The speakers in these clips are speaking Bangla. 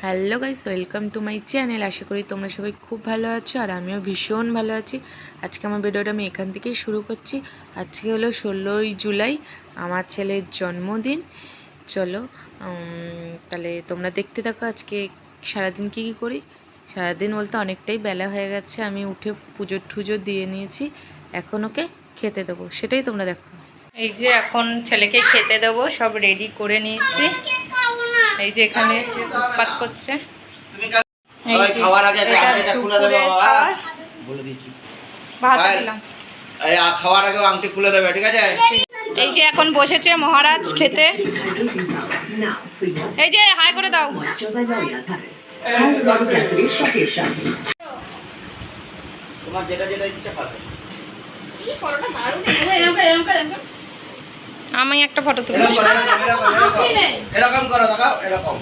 Hello guys, welcome to my channel. আশা করি তোমরা সবাই খুব ভালো আছো আর আমিও ভীষণ ভালো আছি। আজকে আমার ভিডিওটা আমি এখান থেকেই শুরু করছি। আজকে হলো 16ই জুলাই, আমার ছেলের জন্মদিন। চলো তাহলে তোমরা দেখতে থাকো আজকে সারাদিন কী করি। সারাদিন বলতে অনেকটাই বেলা হয়ে গেছে, আমি উঠে পুজো টুজো দিয়ে নিয়েছি, এখন ওকে খেতে দেবো, সেটাই তোমরা দেখো। এই যে এখন ছেলেকে খেতে দেবো, সব রেডি করে নিয়েছি। এই যে এখানে উৎপাত করছে। খাওয়ার আগে আংটিটা খুলে দেবে বাবা, বলে দিয়েছি। ভাত দিলাম, এই খাওয়ার আগে আংটি খুলে দেবে, ঠিক আছে? এই যে এখন বসেছে মহারাজ খেতে। এই যে হাই করে দাও। তোমার যেটা যেটা ইচ্ছা খাবে। আমি একটা ফটো তুলি। এরকম করো, দেখাও এরকম।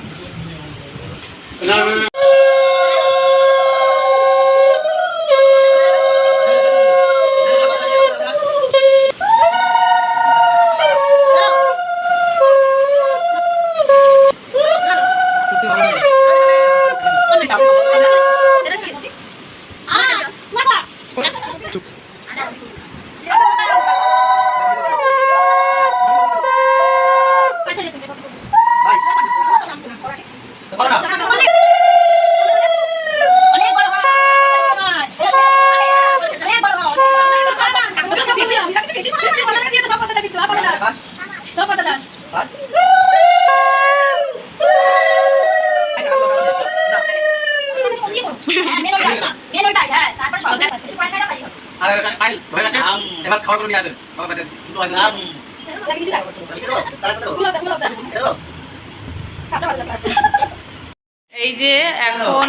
এই যে এখন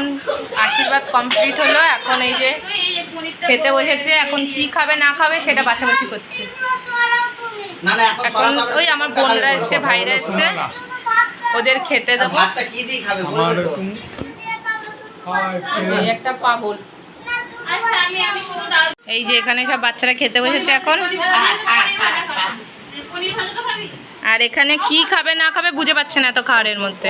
আশীর্বাদ কমপ্লিট হলো, এখন এই যে খেতে বসেছে। এখন কি খাবে না খাবে সেটা বাছাবাছি করছে। এখন ওই আমার বোনরা এসছে, ভাইরা এসছে, ওদের খেতে দেবো। একটা পাগল। এই যে এখানে সব বাচ্চারা খেতে বসেছে এখন। আর এখানে কি খাবে না খাবে বুঝে পাচ্ছে না এত খাওয়ারের মধ্যে।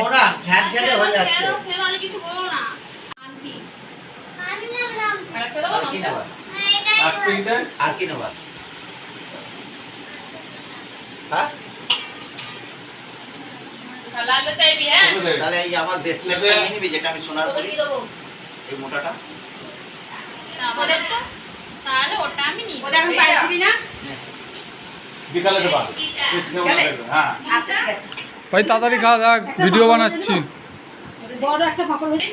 তাহলে এই আমার ব্রেসলেটটা নিয়ে নিবি, যেটা আমি সোনার করি, এই মোটাটা। তাহলে ওটা আমি নিই। ওটা আমি পাইছি না? বিকালে দেবা। হ্যাঁ আচ্ছা ভাই তাড়াতাড়ি খাওয়া দাও, ভিডিও বানাচ্ছি। বড় একটা পাপড় হয়ে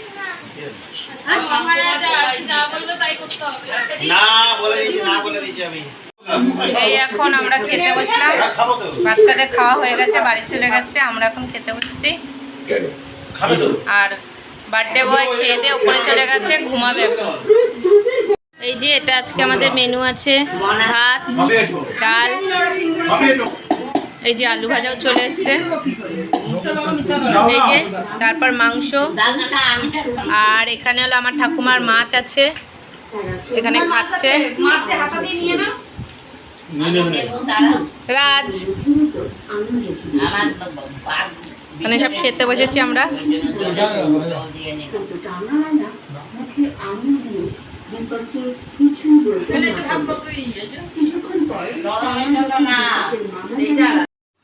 না বলে দিয়েছি আমি। এই এখন আমরা খেতে বসলাম, বাচ্চাদের খাওয়া হয়ে গেছে, বাড়ি চলে গেছে, আমরা এখন খেতে বসছি। আর বার্থডে বয় খেয়ে দিয়ে উপরে চলে গেছে, ঘুমাবে। এই যে এটা আজকে আমাদের মেনু আছে, ভাত, ডাল, এই যে আলু ভাজাও চলে এসছে, এই যে তারপর মাংস, আর এখানে হলো আমার ঠাকুমার মাছ আছে, এখানে খাচ্ছে রাজ। এখানে সব খেতে বসেছি আমরা।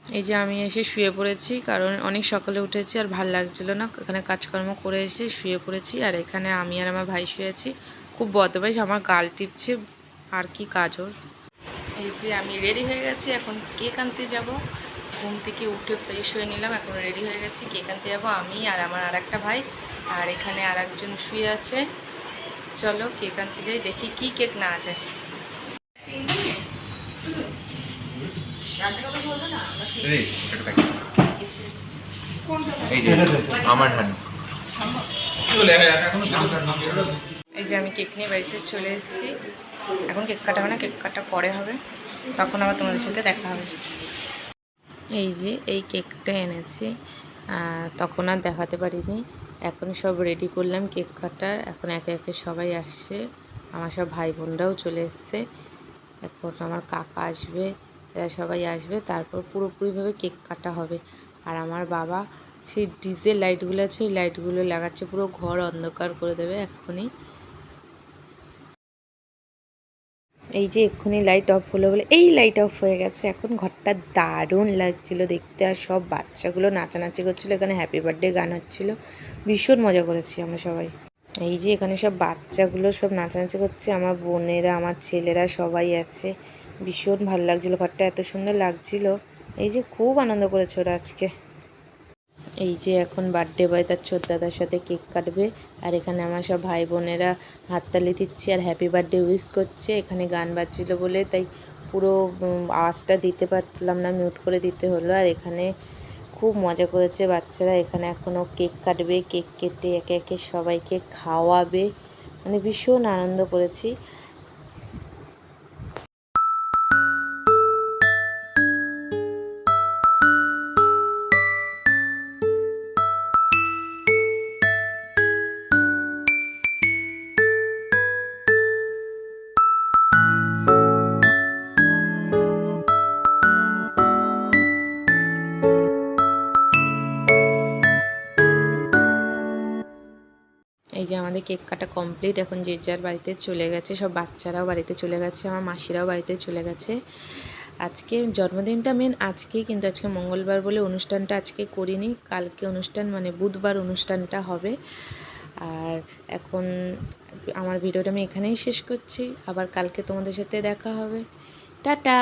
এই যে আমি এসে শুয়ে পড়েছি, কারণ অনেক সকালে উঠেছি আর ভাল লাগছিল না, এখানে কাজকর্ম করে এসে শুয়ে পড়েছি। আর এখানে আমি আর আমার ভাই শুয়েছি। খুব বদমাইশ, আমার গাল টিপছে, আর কি কাজ ওর। এই যে আমি রেডি হয়ে গেছি, এখন কেক আনতে যাব। ঘুম থেকে উঠে ফ্রেশ হয়ে নিলাম, এখন রেডি হয়ে গেছি, কেক আনতে যাবো আমি আর আমার আর একটা ভাই। আর এখানে আর একজন শুয়ে আছে। চলো কেক আনতে যাই, দেখি কি কেক না যায়। এই যে আমি কেক নিয়ে বাড়িতে চলে এসেছি, এখন কেক কাটা হবে না, কেক কাটা পরে হবে, তখন আবার তোমাদের সাথে দেখা হবে। এই যে এই কেকটা এনেছি, তখন আর দেখাতে পারিনি, এখন সব রেডি করলাম কেক কাটার। এখন একে একে সবাই আসছে, আমার সব ভাই বোনরাও চলে এসছে, এখন আমার কাকা আসবে, এরা সবাই আসবে, তারপর পুরোপুরিভাবে কেক কাটা হবে। আর আমার বাবা সেই ডিজেল লাইটগুলো আছে ওই লাইটগুলো লাগাচ্ছে, পুরো ঘর অন্ধকার করে দেবে এক্ষুনি। এই যে এক্ষুনি লাইট অফ হলো বলে এই লাইট অফ হয়ে গেছে। এখন ঘরটা দারুণ লাগছিল দেখতে, আর সব বাচ্চাগুলো নাচানাচি করছিলো, এখানে হ্যাপি বার্থডে গান হচ্ছিল, ভীষণ মজা করেছি আমরা সবাই। এই যে এখানে সব বাচ্চাগুলো সব নাচানাচি করছে, আমার বোনেরা আমার ছেলেরা সবাই আছে, ভীষণ ভালো লাগছিলো, ঘরটা এত সুন্দর লাগছিল। এই যে খুব আনন্দ করেছে ওরা আজকে। এই যে এখন বার্থডে বয় তার ছোট দাদার সাথে কেক কাটবে, আর এখানে আমার সব ভাই বোনেরা হাততালি দিচ্ছে আর হ্যাপি বার্থডে উইশ করছে। এখানে গান বাজছিল বলে তাই পুরো আওয়াজটা দিতে পারলাম না, মিউট করে দিতে হলো। আর এখানে খুব মজা করেছে বাচ্চারা, এখানে এখনও কেক কাটবে, কেক কেটে একে একে সবাইকে খাওয়াবে, মানে ভীষণ আনন্দ করেছি। এই যে আমাদের কেক কাটা কমপ্লিট, এখন যে যার বাড়িতে চলে গেছে, সব বাচ্চারাও বাড়িতে চলে গেছে, আমার মাসিরাও বাড়িতে চলে গেছে। আজকে জন্মদিনটা মেন আজকেই, কিন্তু আজকে মঙ্গলবার বলে অনুষ্ঠানটা আজকে করিনি, কালকে অনুষ্ঠান মানে বুধবার অনুষ্ঠানটা হবে। আর এখন আমার ভিডিওটা আমি এখানেই শেষ করছি, আবার কালকে তোমাদের সাথে দেখা হবে। টাটা।